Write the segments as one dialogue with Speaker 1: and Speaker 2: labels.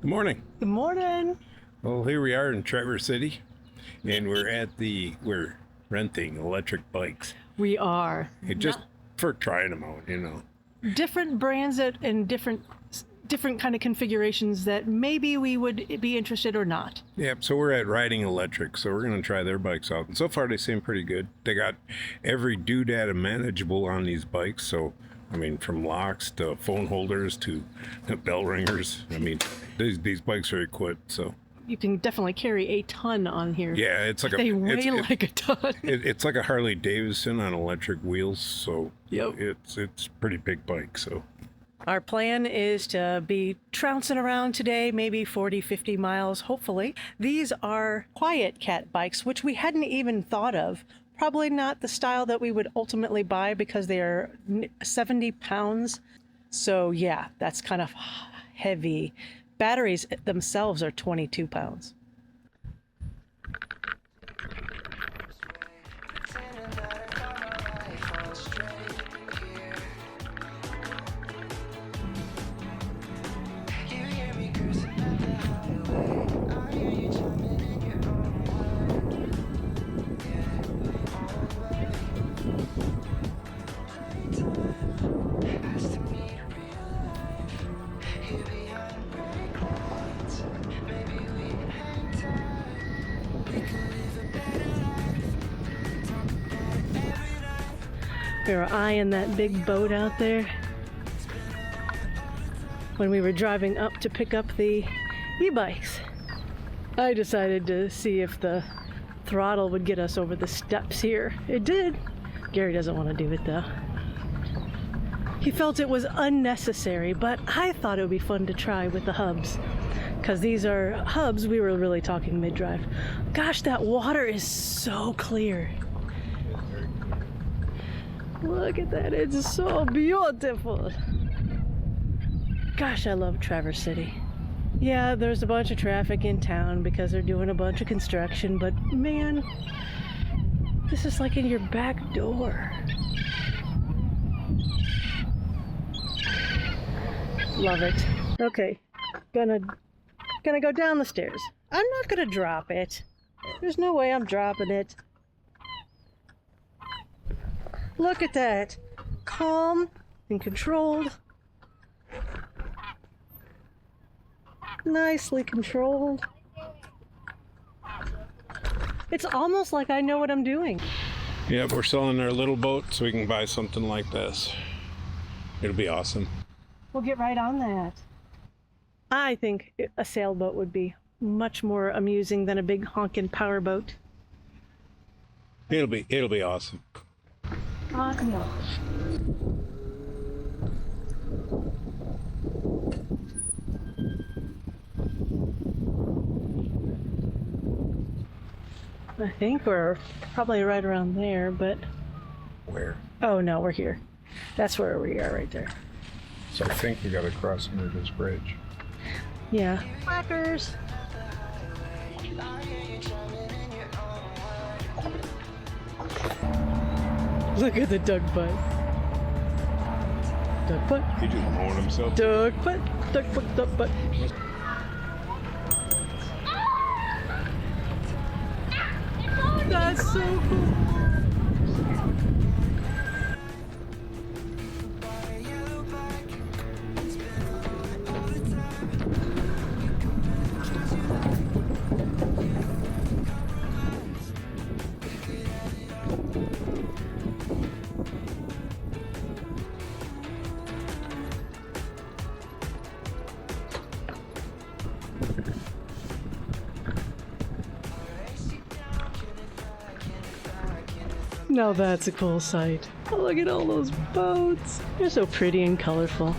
Speaker 1: Good morning.
Speaker 2: Good morning.
Speaker 1: Well, here we are in Traverse City, and we're renting electric bikes.
Speaker 2: We are.
Speaker 1: Just for trying them out, you know.
Speaker 2: Different brands and different kind of configurations that maybe we would be interested or not.
Speaker 1: Yep, so we're at Riding Electric, so we're going to try their bikes out. And so far, they seem pretty good. They got every doodad imaginable on these bikes, so, I mean, from locks to phone holders to bell ringers. I mean, these bikes are equipped, so.
Speaker 2: You can definitely carry a ton on here.
Speaker 1: Yeah, it's like
Speaker 2: they weigh like a ton.
Speaker 1: It's like a Harley Davidson on electric wheels, so
Speaker 2: yep.
Speaker 1: It's pretty big bike, so.
Speaker 2: Our plan is to be trouncing around today, maybe 40, 50 miles, hopefully. These are Quiet Cat bikes, which we hadn't even thought of. Probably not the style that we would ultimately buy because they are 70 pounds. So yeah, that's kind of heavy. Batteries themselves are 22 pounds. We were eyeing that big boat out there when we were driving up to pick up the e-bikes. I decided to see if the throttle would get us over the steps here. It did. Gary doesn't want to do it though. He felt it was unnecessary, but I thought it would be fun to try with the hubs. Because these are hubs, we were really talking mid-drive. Gosh, that water is so clear. Look at that, it's so beautiful. Gosh, I love Traverse City. Yeah, there's a bunch of traffic in town because they're doing a bunch of construction, but man, this is like in your back door. Love it. Okay, gonna go down the stairs. I'm not gonna drop it. There's no way I'm dropping it. Look at that. Calm and controlled. Nicely controlled. It's almost like I know what I'm doing.
Speaker 1: Yeah, we're selling our little boat so we can buy something like this. It'll be awesome.
Speaker 2: We'll get right on that. I think a sailboat would be much more amusing than a big honkin' powerboat.
Speaker 1: It'll be awesome.
Speaker 2: No. I think we're probably right around there, but...
Speaker 1: Where?
Speaker 2: Oh no, we're here. That's where we are right there.
Speaker 1: So I think we gotta cross under this bridge.
Speaker 2: Yeah. Whackers! Look at the duck butt. Duck butt.
Speaker 1: He just mowing himself.
Speaker 2: Duck butt. Duck butt. Duck butt. That's so cool. Now that's a cool sight. Oh, look at all those boats. They're so pretty and colorful.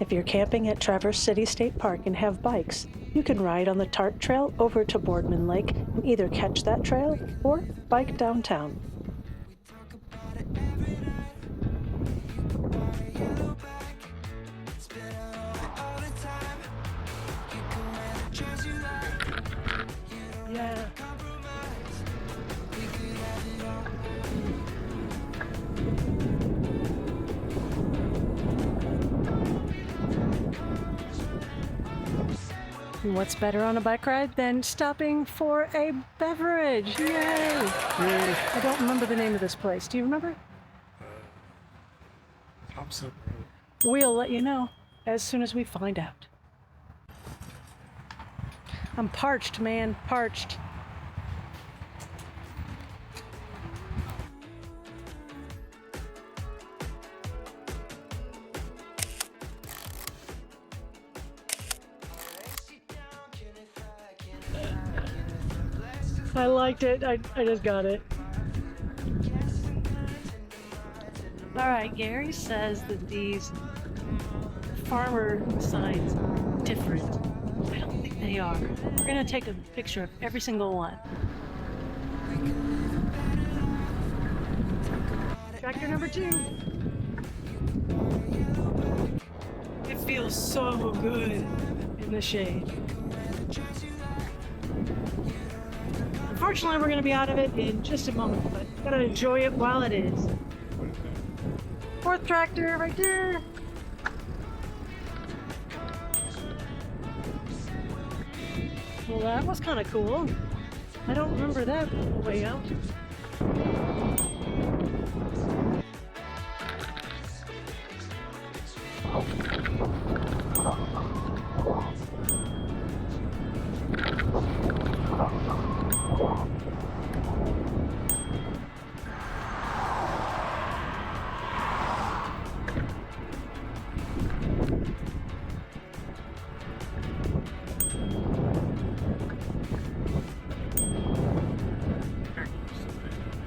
Speaker 2: If you're camping at Traverse City State Park and have bikes, you can ride on the Tart Trail over to Boardman Lake and either catch that trail or bike downtown. Yeah. And what's better on a bike ride than stopping for a beverage? Yay! I don't remember the name of this place. Do you remember?
Speaker 1: Thompson.
Speaker 2: We'll let you know as soon as we find out. I'm parched, man. Parched. I liked it. I just got it. All right, Gary says that these farmer signs are different. I don't think they are. We're gonna take a picture of every single one. Tractor number 2. It feels so good in the shade. Unfortunately, we're going to be out of it in just a moment, but gotta enjoy it while it is. 4th tractor right there. Well, that was kind of cool. I don't remember that on the way out.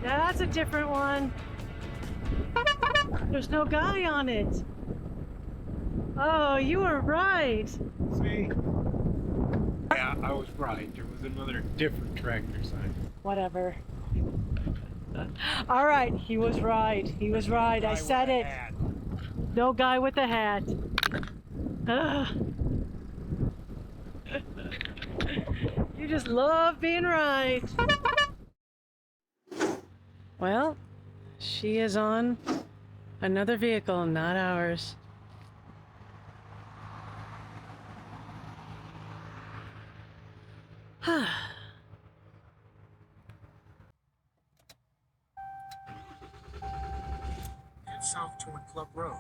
Speaker 2: That's a different one. There's no guy on it. Oh, you were right.
Speaker 1: See? Yeah, I was right. There was another different tractor sign.
Speaker 2: Whatever. All right, he was right. He was right. I said it. No guy with a hat. You just love being right. Well, she is on another vehicle, not ours.
Speaker 3: Head south toward Club Road.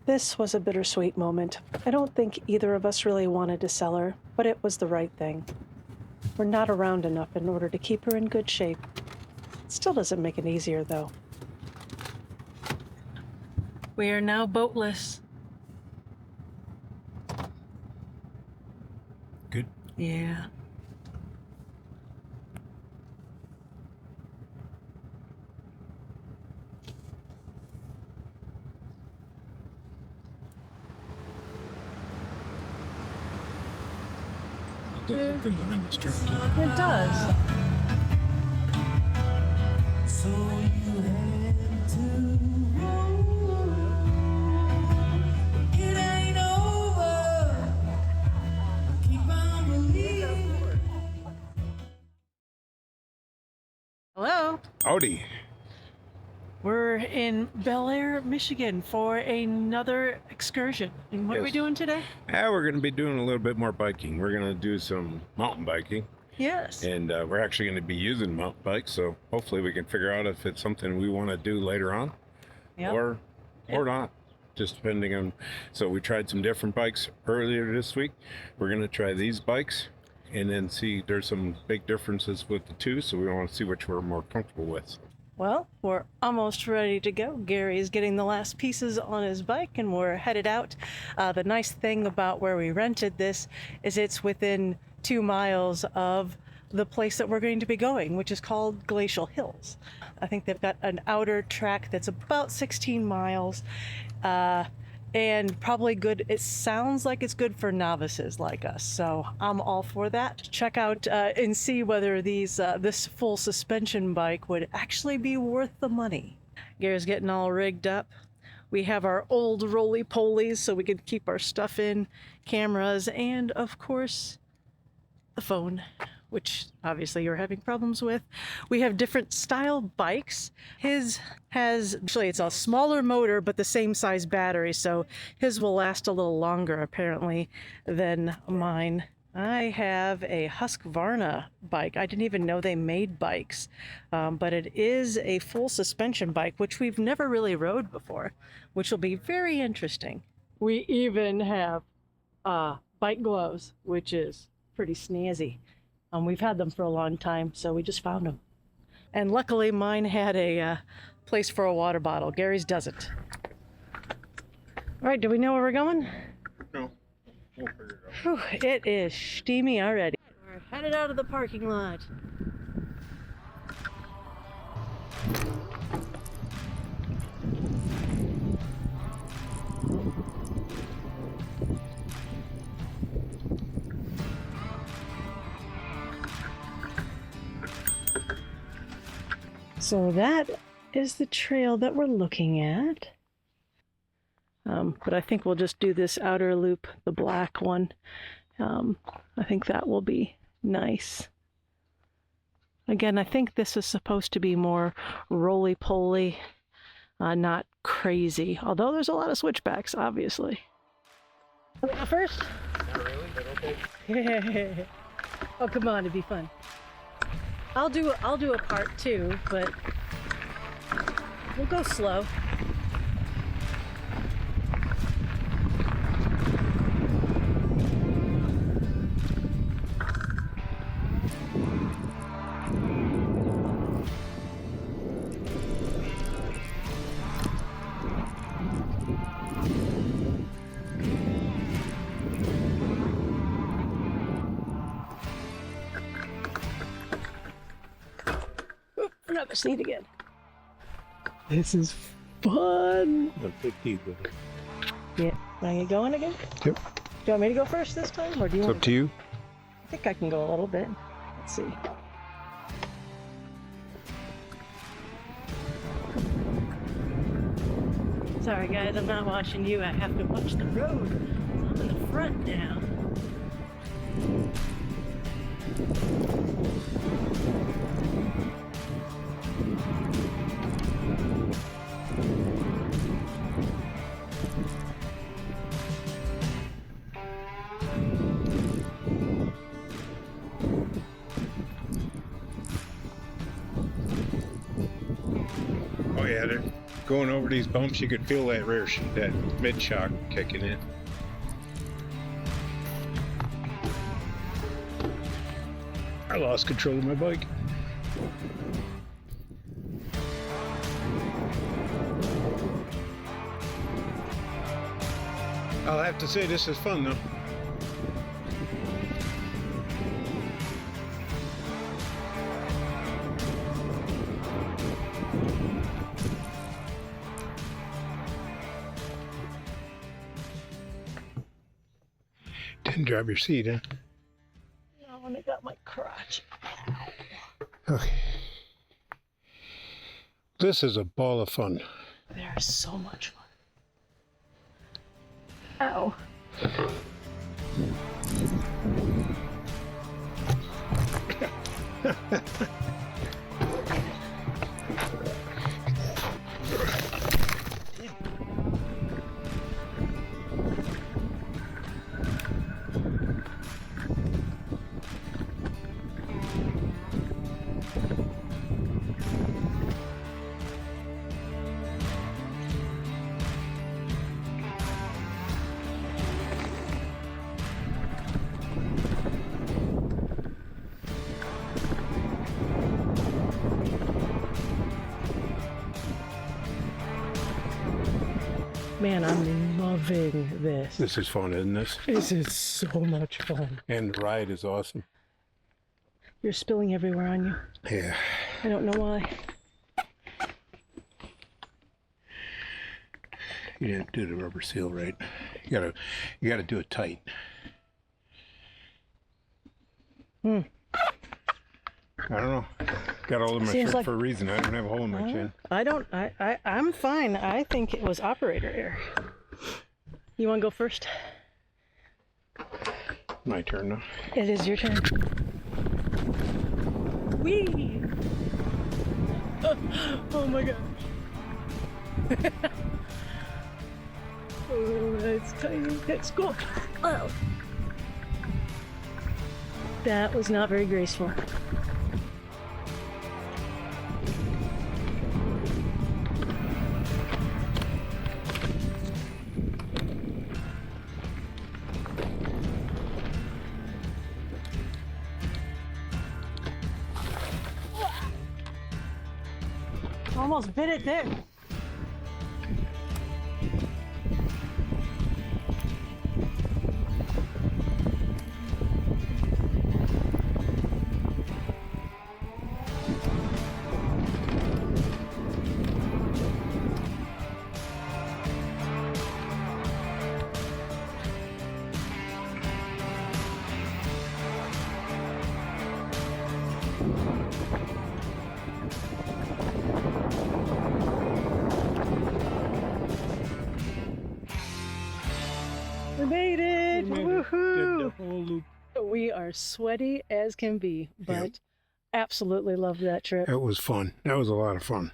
Speaker 2: This was a bittersweet moment. I don't think either of us really wanted to sell her, but it was the right thing. We're not around enough in order to keep her in good shape. It still doesn't make it easier, though. We are now boatless.
Speaker 1: Good.
Speaker 2: Yeah. It does.
Speaker 4: So you had to roll. It ain't over. Keep on believing.
Speaker 2: Hello.
Speaker 1: Howdy.
Speaker 2: We're in Bellaire, Michigan for another excursion. And what are we
Speaker 1: Yes.
Speaker 2: doing today?
Speaker 1: Yeah, we're going to be doing a little bit more biking. We're going to do some mountain biking,
Speaker 2: Yes.
Speaker 1: and we're actually going to be using mountain bikes. So hopefully we can figure out if it's something we want to do later on,
Speaker 2: Yep.
Speaker 1: or not, just depending on. So we tried some different bikes earlier this week. We're going to try these bikes, and then see. There's some big differences with the two, so we want to see which we're more comfortable with.
Speaker 2: Well, we're almost ready to go. Gary is getting the last pieces on his bike and we're headed out. The nice thing about where we rented this is it's within 2 miles of the place that we're going to be going, which is called Glacial Hills. I think they've got an outer track that's about 16 miles. And probably good. It sounds like it's good for novices like us, so I'm all for that. Check out and see whether this full suspension bike would actually be worth the money. Gary's getting all rigged up. We have our old roly-polies so we can keep our stuff in, cameras, and of course, the phone, which obviously you're having problems with. We have different style bikes. His has, actually it's a smaller motor, but the same size battery, so his will last a little longer apparently than mine. I have a Husqvarna bike. I didn't even know they made bikes, but it is a full suspension bike, which we've never really rode before, which will be very interesting. We even have bike gloves, which is pretty snazzy. We've had them for a long time, so we just found them. And luckily mine had a place for a water bottle. Gary's doesn't. All right, do we know where we're going?
Speaker 1: No. We'll figure it out.
Speaker 2: Whew, it is steamy already. We're headed out of the parking lot. So that is the trail that we're looking at. But I think we'll just do this outer loop, the black one. I think that will be nice. Again, I think this is supposed to be more roly-poly, not crazy. Although there's a lot of switchbacks, obviously. First?
Speaker 1: Not really, but okay.
Speaker 2: Oh, come on, it'd be fun. I'll do a part 2, but we'll go slow. Forgot the seat again. This is fun.
Speaker 1: I'll take these with it.
Speaker 2: Yeah. Want to get going again?
Speaker 1: Yep.
Speaker 2: Do you want me to go first this time, or do you
Speaker 1: It's
Speaker 2: want
Speaker 1: up to you.
Speaker 2: I think I can go a little bit. Let's see. Sorry guys, I'm not watching you. I have to watch the road. I'm in the front now.
Speaker 1: Oh yeah, they're going over these bumps. You could feel that that mid shock kicking in. I lost control of my bike. I'll have to say this is fun though. Didn't drop your seat, huh?
Speaker 2: No, when I got my crotch.
Speaker 1: Okay. This is a ball of fun.
Speaker 2: There is so much fun. Ow. Man, I'm loving this.
Speaker 1: This is fun, isn't this?
Speaker 2: This is so much fun.
Speaker 1: And the ride is awesome.
Speaker 2: You're spilling everywhere on you.
Speaker 1: Yeah.
Speaker 2: I don't know why.
Speaker 1: You didn't do the rubber seal right. You gotta do it tight.
Speaker 2: Hmm.
Speaker 1: I don't know. Got all of my
Speaker 2: Seems
Speaker 1: shirt
Speaker 2: like-
Speaker 1: for a reason. I don't have a hole in my chin.
Speaker 2: I'm fine. I think it was operator error. You want to go first?
Speaker 1: My turn now.
Speaker 2: It is your turn. Whee! Oh my gosh. Oh, that's tiny. Let's go. Oh. That was not very graceful. Almost bit it there. We made it! Woohoo! We are sweaty as can be, but absolutely loved that trip.
Speaker 1: It was fun. That was a lot of fun.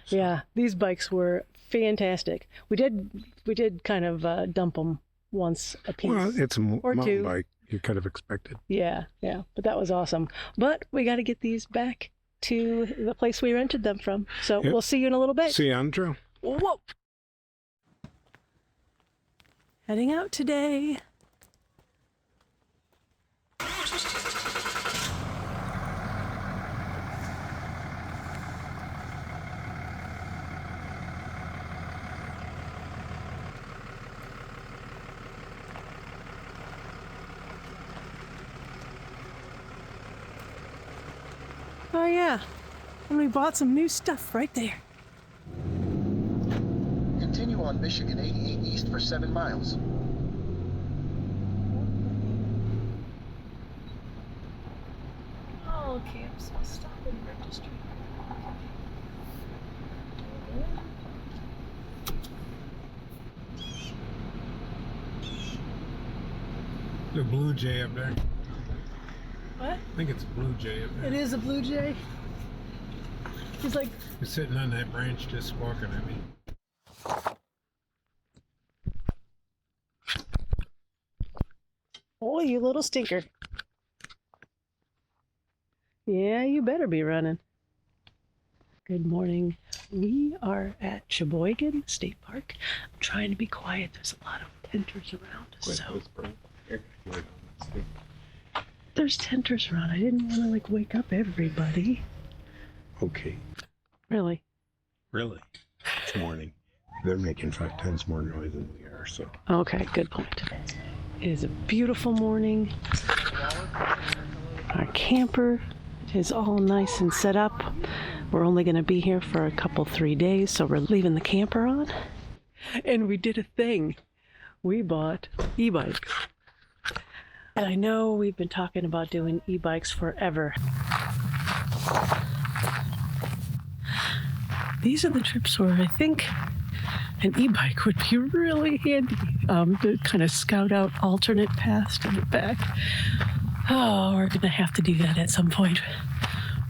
Speaker 2: Yeah, these bikes were fantastic. We did kind of dump them once a piece.
Speaker 1: Well, it's a
Speaker 2: or
Speaker 1: mountain
Speaker 2: two.
Speaker 1: bike. You could have expected.
Speaker 2: Yeah, but that was awesome. But we got to get these back to the place we rented them from. So
Speaker 1: Yep.
Speaker 2: we'll see you in a little bit.
Speaker 1: See you on the trail.
Speaker 2: Whoa! Heading out today. Oh yeah, and we bought some new stuff right there.
Speaker 5: Continue on Michigan 88 East for 7 miles.
Speaker 2: All camps will stop in registry.
Speaker 1: The blue jay up there.
Speaker 2: What?
Speaker 1: I think it's a blue jay up there.
Speaker 2: It is a blue jay. He's like,
Speaker 1: He's sitting on that branch just squawking at me.
Speaker 2: oh, you little stinker. Yeah, you better be running. Good morning. We are at Cheboygan State Park. I'm trying to be quiet. There's a lot of tenters around. So there's tenters around. I didn't want to like wake up everybody.
Speaker 1: Okay.
Speaker 2: Really?
Speaker 1: Really? It's morning. They're making 5 times more noise than we are, so.
Speaker 2: Okay, good point. It is a beautiful morning. Our camper is all nice and set up. We're only going to be here for a couple, 3 days, so we're leaving the camper on. And we did a thing. We bought e-bikes. And I know we've been talking about doing e-bikes forever. These are the trips where I think an e-bike would be really handy to kind of scout out alternate paths to get back. Oh, we're going to have to do that at some point.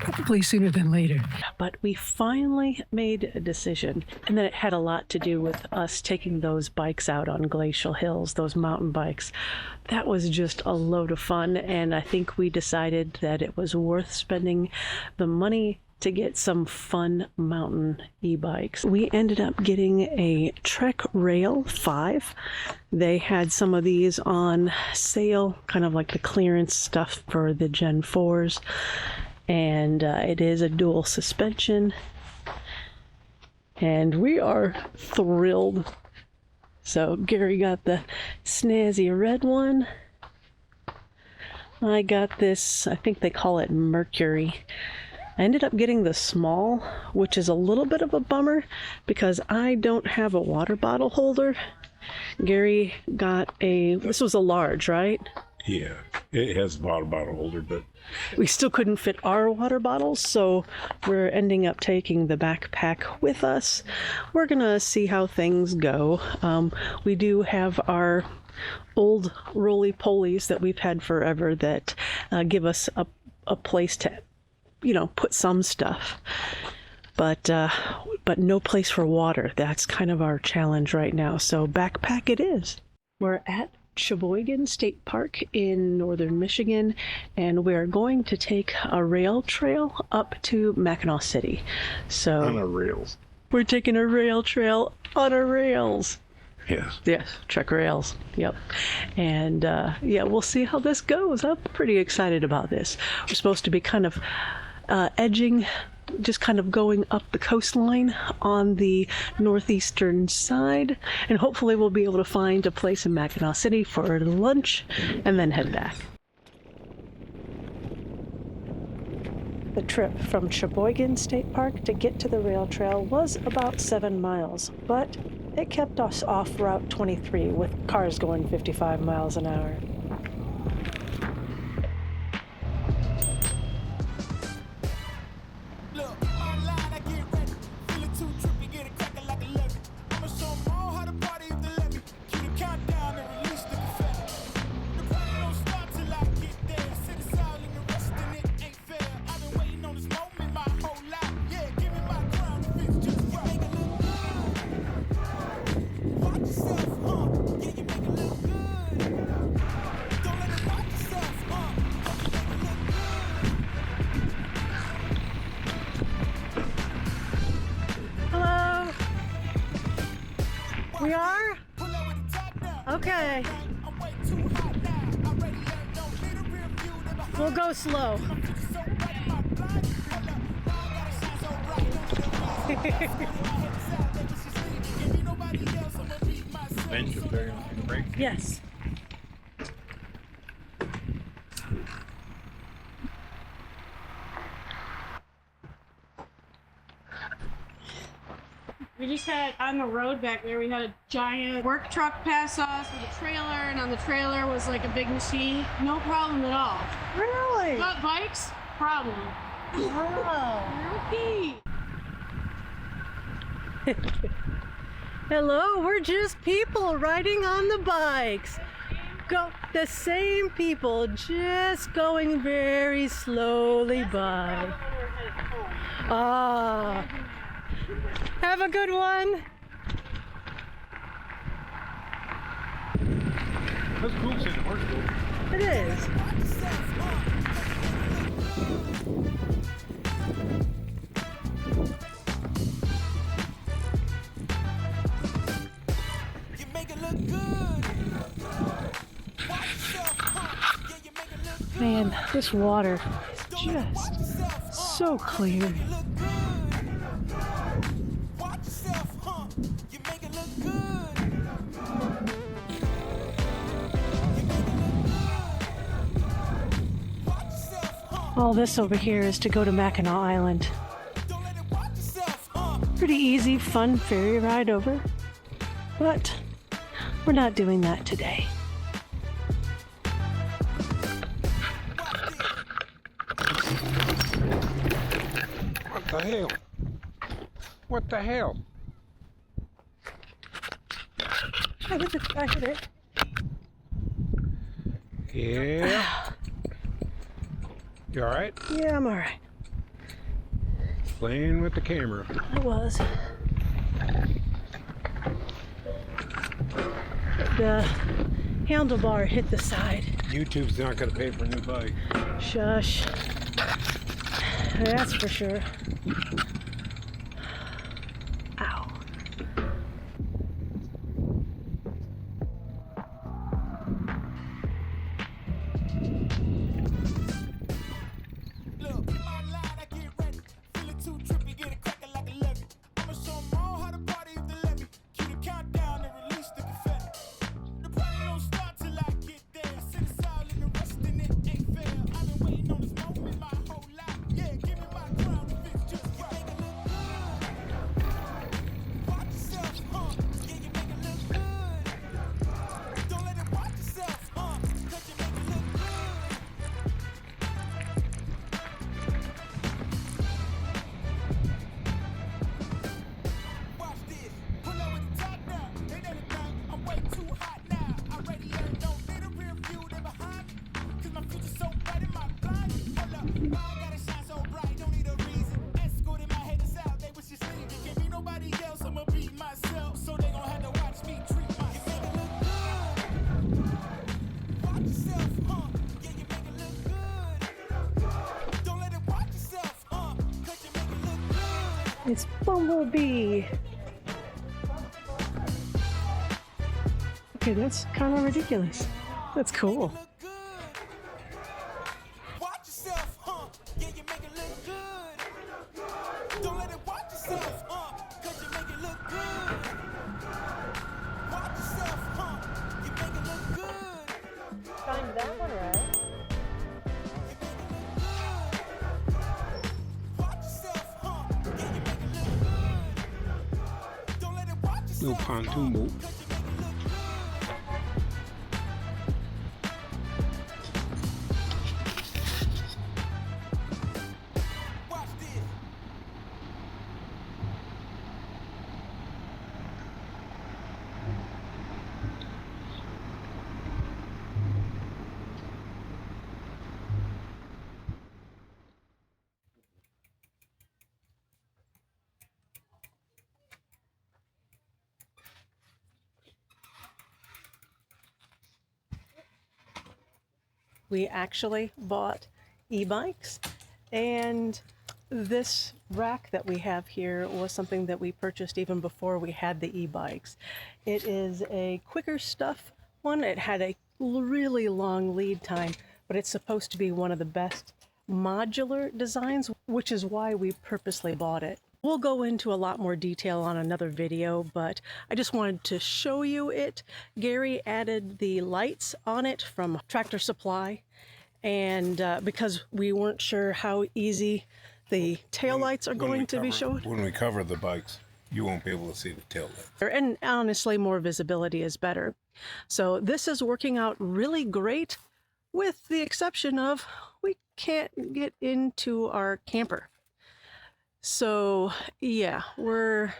Speaker 2: Probably sooner than later. But we finally made a decision, and then it had a lot to do with us taking those bikes out on Glacial Hills, those mountain bikes. That was just a load of fun, and I think we decided that it was worth spending the money to get some fun mountain e-bikes. We ended up getting a Trek Rail 5. They had some of these on sale, kind of like the clearance stuff for the Gen 4s. And it is a dual suspension. And we are thrilled. So Gary got the snazzy red one. I got this, I think they call it Mercury. I ended up getting the small, which is a little bit of a bummer because I don't have a water bottle holder. Gary got this was a large, right?
Speaker 1: Yeah, it has a water bottle holder, but
Speaker 2: We still couldn't fit our water bottles, so we're ending up taking the backpack with us. We're gonna see how things go. We do have our old roly-polies that we've had forever that give us a place to put some stuff. But no place for water. That's kind of our challenge right now. So backpack it is. We're at Cheboygan State Park in northern Michigan, and we're going to take a rail trail up to Mackinac City. So
Speaker 1: On a rails.
Speaker 2: we're taking a rail trail on a rails.
Speaker 1: Yes.
Speaker 2: Yes, truck rails. Yep. And we'll see how this goes. I'm pretty excited about this. We're supposed to be kind of edging, just kind of going up the coastline on the northeastern side, and hopefully we'll be able to find a place in Mackinac City for lunch and then head back. The trip from Cheboygan State Park to get to the rail trail was about 7 miles, but it kept us off Route 23 with cars going 55 miles an hour. We are? Okay. We'll go slow. Yes.
Speaker 6: We just had, on the road back there, we had a giant work truck pass us with a trailer, and on the trailer was like a big machine. No problem at all.
Speaker 2: Really?
Speaker 6: But bikes, problem.
Speaker 2: Wow.
Speaker 6: Okay.
Speaker 2: Hello, we're just people riding on the bikes. The same people, just going very slowly by. Ah. Have a good one.
Speaker 1: That's cool seeing the horse go.
Speaker 2: It is. Man, this water is just so clear. All this over here is to go to Mackinac Island. Pretty easy, fun ferry ride over, but we're not doing that today.
Speaker 1: What the hell? What the hell?
Speaker 2: I hit the back of it.
Speaker 1: Yeah. You alright?
Speaker 2: Yeah, I'm alright.
Speaker 1: Playing with the camera.
Speaker 2: I was. The handlebar hit the side.
Speaker 1: YouTube's not going to pay for a new bike.
Speaker 2: Shush. That's for sure. Ow. It's Bumblebee. Okay, that's kind of ridiculous. That's cool.
Speaker 4: Watch yourself, huh? Yeah, you make it look good. Don't let it watch yourself, huh? Cause you make it look good. Watch yourself, huh? You make it look good.
Speaker 2: Find that one right.
Speaker 4: You make it look good. Watch yourself, huh? Yeah, you make it look good. Don't let it watch yourself.
Speaker 1: Little pontoon boat.
Speaker 4: Watch this.
Speaker 2: We actually bought e-bikes, and this rack that we have here was something that we purchased even before we had the e-bikes. It is a QuickRStuff one. It had a really long lead time, but it's supposed to be one of the best modular designs, which is why we purposely bought it. We'll go into a lot more detail on another video, but I just wanted to show you it. Gary added the lights on it from Tractor Supply, and because we weren't sure how easy the taillights are going to be shown.
Speaker 1: When we cover the bikes, you won't be able to see the tail light.
Speaker 2: And honestly, more visibility is better. So this is working out really great, with the exception of we can't get into our camper. So yeah, we're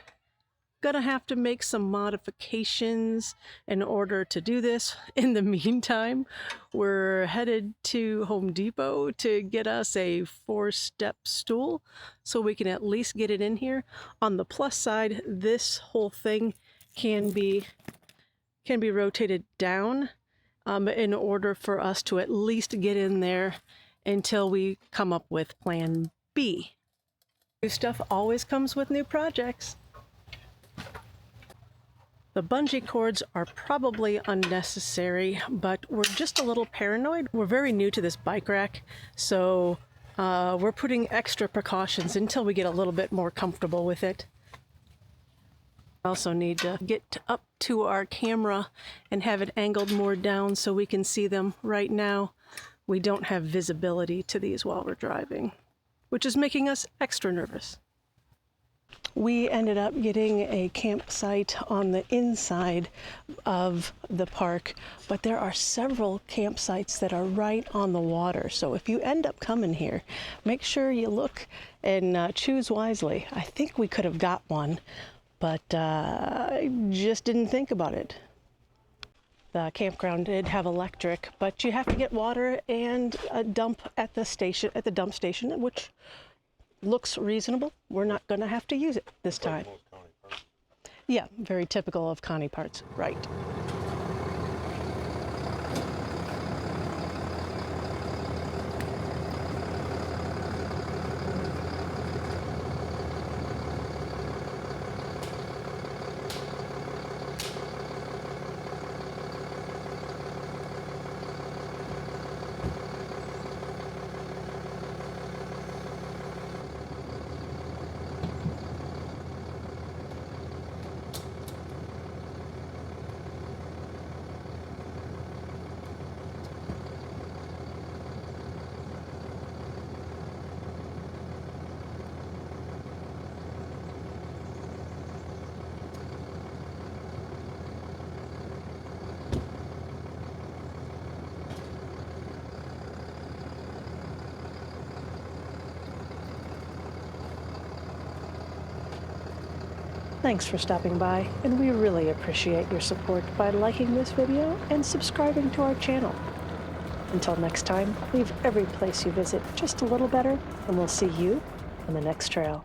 Speaker 2: gonna have to make some modifications in order to do this. In the meantime, we're headed to Home Depot to get us a 4-step stool so we can at least get it in here. On the plus side, this whole thing can be rotated down in order for us to at least get in there until we come up with plan B. New stuff always comes with new projects. The bungee cords are probably unnecessary, but we're just a little paranoid. We're very new to this bike rack, so we're putting extra precautions until we get a little bit more comfortable with it. We also need to get up to our camera and have it angled more down so we can see them. Right now, we don't have visibility to these while we're driving, which is making us extra nervous. We ended up getting a campsite on the inside of the park, but there are several campsites that are right on the water. So if you end up coming here, make sure you look and choose wisely. I think we could have got one, but I just didn't think about it. The campground did have electric, but you have to get water and a dump at the station, at the dump station, which looks reasonable. We're not going to have to use it this time. Yeah, very typical of Connie parts, right. Thanks for stopping by, and we really appreciate your support by liking this video and subscribing to our channel. Until next time, leave every place you visit just a little better, and we'll see you on the next trail.